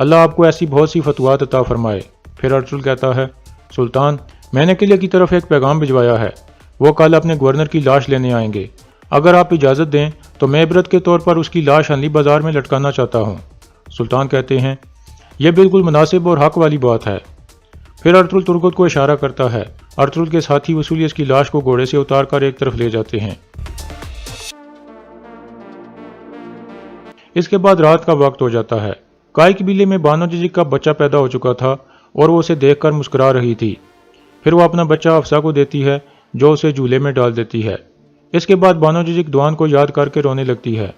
اللہ آپ کو ایسی بہت سی فتوحات عطا فرمائے۔ پھر ارطغرل کہتا ہے، سلطان، میں نے قلعے کی طرف ایک پیغام بھجوایا ہے، وہ کل اپنے گورنر کی لاش لینے آئیں گے۔ اگر آپ اجازت دیں تو میں عبرت کے طور پر اس کی لاش انلی بازار میں لٹکانا چاہتا ہوں۔ سلطان کہتے ہیں، یہ بالکل مناسب اور حق والی بات ہے۔ پھر ارطغرل ترگت کو اشارہ کرتا ہے۔ ارطغرل کے ساتھی وسولیس کی لاش کو گھوڑے سے اتار کر ایک طرف لے جاتے ہیں۔ اس کے بعد رات کا وقت ہو جاتا ہے۔ کائی قبیلے میں بانو ججک کا بچہ پیدا ہو چکا تھا اور وہ اسے دیکھ کر مسکرا رہی تھی۔ پھر وہ اپنا بچہ افسا کو دیتی ہے جو اسے جھولے میں ڈال دیتی ہے۔ اس کے بعد بانو ججک دوان کو یاد کر کے رونے لگتی ہے۔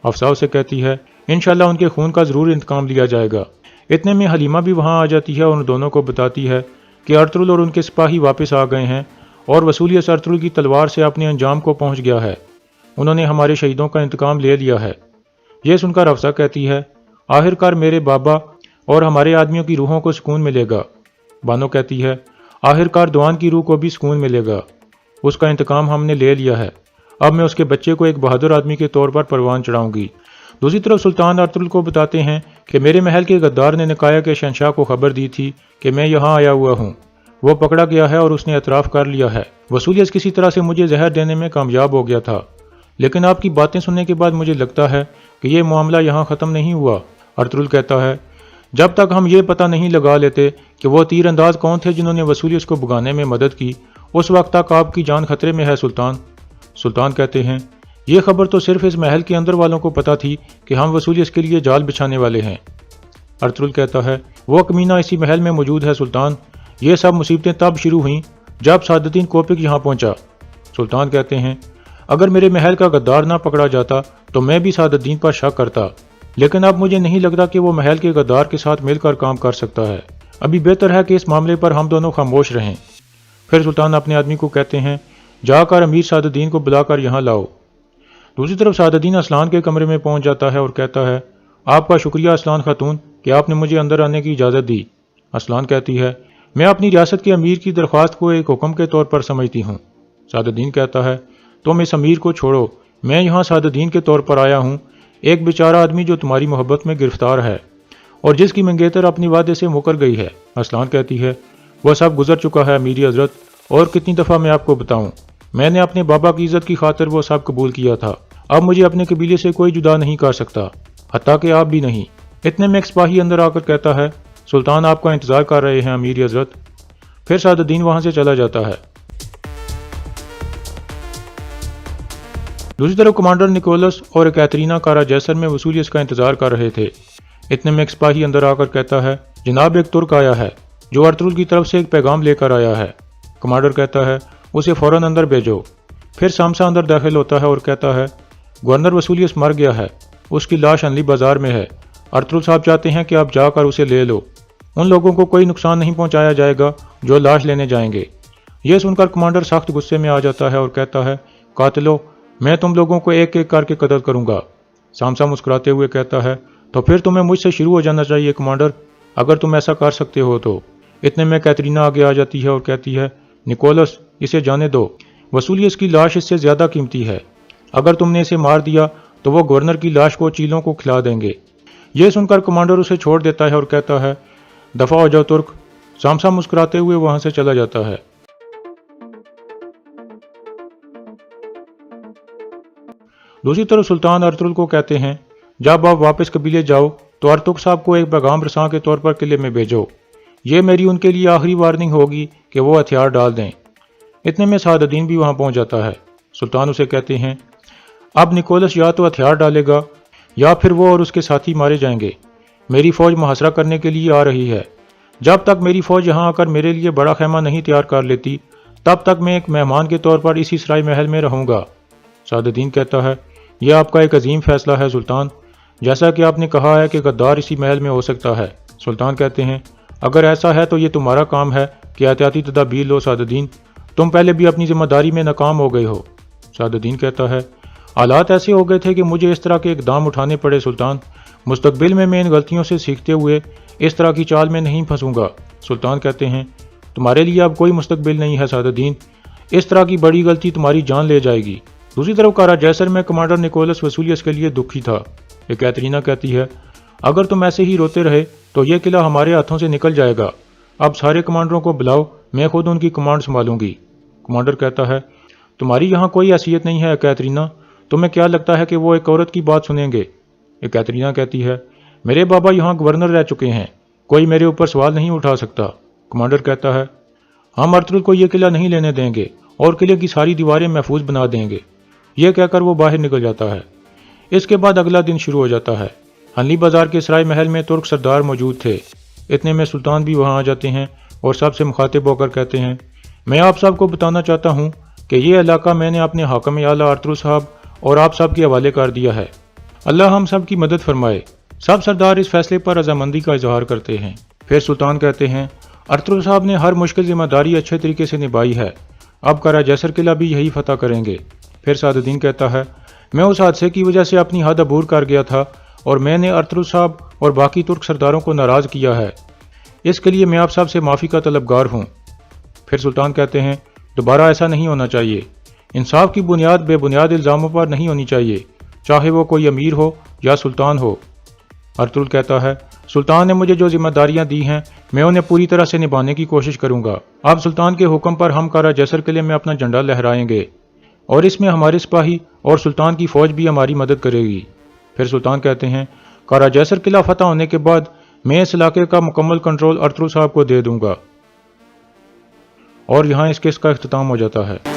افسا اسے کہتی ہے، انشاءاللہ ان کے خون کا ضرور انتقام لیا جائے گا۔ اتنے میں حلیمہ بھی وہاں آ جاتی ہے اور ان دونوں کو بتاتی ہے کہ ارطغرل اور ان کے سپاہی واپس آ گئے ہیں اور وسولیس ارطغرل کی تلوار سے اپنے انجام کو پہنچ گیا ہے۔ انہوں نے ہمارے شہیدوں کا انتقام لے لیا ہے۔ یہ سن کر افسا کہتی ہے، آخر کار میرے بابا اور ہمارے آدمیوں کی روحوں کو سکون ملے گا۔ بانو کہتی ہے، آخر کار دوان کی روح کو بھی سکون ملے گا۔ اس کا انتقام ہم نے لے لیا ہے۔ اب میں اس کے بچے کو ایک بہادر آدمی کے طور پر پروان چڑھاؤں گی۔ دوسری طرف سلطان ارطغرل کو بتاتے ہیں کہ میرے محل کے غدار نے نکایا کے شہنشاہ کو خبر دی تھی کہ میں یہاں آیا ہوا ہوں۔ وہ پکڑا گیا ہے اور اس نے اعتراف کر لیا ہے۔ وسولیس کسی طرح سے مجھے زہر دینے میں کامیاب ہو گیا تھا، لیکن آپ کی باتیں سننے کے بعد مجھے لگتا ہے کہ یہ معاملہ یہاں ختم نہیں ہوا۔ ارطغرل کہتا ہے، جب تک ہم یہ پتہ نہیں لگا لیتے کہ وہ تیر انداز کون تھے جنہوں نے وسولیس کو بھگانے میں مدد کی، اس وقت تک آپ کی جان خطرے میں ہے سلطان۔ سلطان کہتے ہیں، یہ خبر تو صرف اس محل کے اندر والوں کو پتہ تھی کہ ہم وسولیس کے لیے جال بچھانے والے ہیں۔ ارطغرل کہتا ہے، وہ کمینہ اسی محل میں موجود ہے سلطان۔ یہ سب مصیبتیں تب شروع ہوئیں جب سعد الدین کوپک یہاں پہنچا۔ سلطان کہتے ہیں، اگر میرے محل کا غدار نہ پکڑا جاتا تو میں بھی سعد الدین پر شک کرتا، لیکن اب مجھے نہیں لگتا کہ وہ محل کے غدار کے ساتھ مل کر کام کر سکتا ہے۔ ابھی بہتر ہے کہ اس معاملے پر ہم دونوں خاموش رہیں۔ پھر سلطان اپنے آدمی کو کہتے ہیں، جا کر امیر سعد الدین کو بلا کر یہاں لاؤ۔ دوسری طرف سعد الدین اسلان کے کمرے میں پہنچ جاتا ہے اور کہتا ہے، آپ کا شکریہ اسلان خاتون کہ آپ نے مجھے اندر آنے کی اجازت دی۔ اسلان کہتی ہے، میں اپنی ریاست کے امیر کی درخواست کو ایک حکم کے طور پر سمجھتی ہوں۔ سعد الدین کہتا ہے، تم اس امیر کو چھوڑو، میں یہاں سعد الدین کے طور پر آیا ہوں، ایک بیچارہ آدمی جو تمہاری محبت میں گرفتار ہے اور جس کی منگیتر اپنی وعدے سے مکر گئی ہے۔ اسلان کہتی ہے، وہ سب گزر چکا ہے میری حضرت، اور کتنی دفعہ میں آپ کو بتاؤں، میں نے اپنے بابا کی عزت کی خاطر وہ سب قبول کیا تھا۔ اب مجھے اپنے قبیلے سے کوئی جدا نہیں کر سکتا، حتیٰ کہ آپ بھی نہیں۔ اتنے میں ایک سپاہی اندر آ کر کہتا ہے، سلطان آپ کا انتظار کر رہے ہیں امیر حضرت۔ پھر سعد الدین وہاں سے چلا جاتا ہے۔ دوسری طرف کمانڈر نکولس اور کیترینا کارا جیسر میں وسولیس کا انتظار کر رہے تھے۔ اتنے میں ایک سپاہی اندر آ کر کہتا ہے، جناب ایک ترک آیا ہے جو ارطغرل کی طرف سے ایک پیغام لے کر آیا ہے۔ کمانڈر کہتا ہے، اسے فوراً اندر بھیجو۔ پھر سامسا اندر داخل ہوتا ہے اور کہتا ہے، گورنر وسولیس مر گیا ہے، اس کی لاش انلی بازار میں ہے۔ ارطغرل صاحب چاہتے ہیں کہ آپ جا کر اسے لے لو، ان لوگوں کو کوئی نقصان نہیں پہنچایا جائے گا جو لاش لینے جائیں گے۔ یہ سن کر کمانڈر سخت غصے میں آ جاتا ہے اور کہتا ہے، قاتلو، میں تم لوگوں کو ایک ایک کر کے قتل کروں گا۔ سامسا مسکراتے ہوئے کہتا ہے، تو پھر تمہیں مجھ سے شروع ہو جانا چاہیے کمانڈر، اگر تم ایسا کر سکتے ہو تو۔ اتنے میں کیترینا آگے آ جاتی ہے اور کہتی ہے، نکولس، اسے جانے دو، وسولیس کی لاش اس سے زیادہ قیمتی ہے، اگر تم نے اسے مار دیا تو وہ گورنر کی لاش کو چیلوں کو کھلا دیں گے۔ یہ سن کر کمانڈر اسے چھوڑ دیتا ہے اور کہتا ہے، دفع ہو جاؤ ترک۔ سامسا مسکراتے ہوئے وہاں سے چلا جاتا ہے۔ دوسری طرف سلطان ارطغرل کو کہتے ہیں، جب آپ واپس قبیلے جاؤ تو ارطغرل صاحب کو ایک پیغام رساں کے طور پر قلعے میں بھیجو، یہ میری ان کے لیے آخری وارننگ ہوگی کہ وہ ہتھیار ڈال دیں۔ اتنے میں سعد الدین بھی وہاں پہنچ جاتا ہے۔ سلطان اسے کہتے ہیں، اب نکولس یا تو ہتھیار ڈالے گا یا پھر وہ اور اس کے ساتھی مارے جائیں گے۔ میری فوج محاصرہ کرنے کے لیے آ رہی ہے، جب تک میری فوج یہاں آ کر میرے لیے بڑا خیمہ نہیں تیار کر لیتی تب تک میں ایک مہمان کے طور پر اسی سرائے محل میں رہوں گا۔ سعد الدین کہتا ہے، یہ آپ کا ایک عظیم فیصلہ ہے سلطان، جیسا کہ آپ نے کہا ہے کہ غدار اسی محل میں ہو سکتا ہے۔ سلطان کہتے ہیں، اگر ایسا ہے تو یہ تمہارا کام ہے کہ احتیاطی تدابیر لو سعد الدین، تم پہلے بھی اپنی ذمہ داری میں ناکام ہو گئے ہو۔ سعد الدین کہتا ہے، حالات ایسے ہو گئے تھے کہ مجھے اس طرح کے اقدام اٹھانے پڑے سلطان، مستقبل میں ان غلطیوں سے سیکھتے ہوئے اس طرح کی چال میں نہیں پھنسوں گا۔ سلطان کہتے ہیں، تمہارے لیے اب کوئی مستقبل نہیں ہے سعد الدین، اس طرح کی بڑی غلطی تمہاری جان لے جائے گی۔ دوسری طرف کارا جیسر میں کمانڈر نکولس وسولیس کے لیے دکھی تھا۔ کیترینا کہتی ہے، اگر تم ایسے ہی روتے رہے تو یہ قلعہ ہمارے ہاتھوں سے نکل جائے گا۔ اب سارے کمانڈروں کو بلاؤ، میں خود ان کی کمانڈ سنبھالوں گی۔ کمانڈر کہتا ہے، تمہاری یہاں کوئی حیثیت نہیں ہے کیترینا، تمہیں کیا لگتا ہے کہ وہ ایک عورت کی بات سنیں گے؟ کیترینا کہتی ہے، میرے بابا یہاں گورنر رہ چکے ہیں، کوئی میرے اوپر سوال نہیں اٹھا سکتا۔ کمانڈر کہتا ہے، ہم ارطغرل کو یہ قلعہ نہیں لینے دیں گے اور قلعے کی ساری دیواریں محفوظ بنا دیں گے۔ یہ کہہ کر وہ باہر نکل جاتا ہے۔ اس کے بعد اگلا دن شروع ہو جاتا ہے۔ ہنلی بازار کے سرائے محل میں ترک سردار موجود تھے۔ اتنے میں سلطان بھی وہاں آ جاتے ہیں اور سب سے مخاطب ہو کر کہتے ہیں، میں آپ سب کو بتانا چاہتا ہوں کہ یہ علاقہ میں نے اپنے حاکم اعلیٰ ارطغرل صاحب اور آپ سب کے حوالے کر دیا ہے۔ اللہ ہم سب کی مدد فرمائے۔ سب سردار اس فیصلے پر رضامندی کا اظہار کرتے ہیں۔ پھر سلطان کہتے ہیں، ارطغرل صاحب نے ہر مشکل ذمہ داری اچھے طریقے سے نبھائی ہے، اب قلعہ جیسر قلعہ بھی یہی فتح کریں گے۔ پھر سعد الدین کہتا ہے، میں اس حادثے کی وجہ سے اپنی حد عبور کر گیا تھا اور میں نے ارطغرل صاحب اور باقی ترک سرداروں کو ناراض کیا ہے، اس کے لیے میں آپ سب سے معافی کا طلبگار ہوں۔ پھر سلطان کہتے ہیں، دوبارہ ایسا نہیں ہونا چاہیے۔ انصاف کی بنیاد بے بنیاد الزاموں پر نہیں ہونی چاہیے، چاہے وہ کوئی امیر ہو یا سلطان ہو۔ ارطغرل کہتا ہے، سلطان نے مجھے جو ذمہ داریاں دی ہیں میں انہیں پوری طرح سے نبھانے کی کوشش کروں گا۔ اب سلطان کے حکم پر ہم قلعہ جیسر قلعے میں اپنا جھنڈا لہرائیں گے اور اس میں ہمارے سپاہی اور سلطان کی فوج بھی ہماری مدد کرے گی۔ پھر سلطان کہتے ہیں، قلعہ جیسر قلعہ فتح ہونے کے بعد میں اس علاقے کا مکمل کنٹرول ارطغرل صاحب کو دے دوں گا۔ اور یہاں اس کیس کا اختتام ہو جاتا ہے۔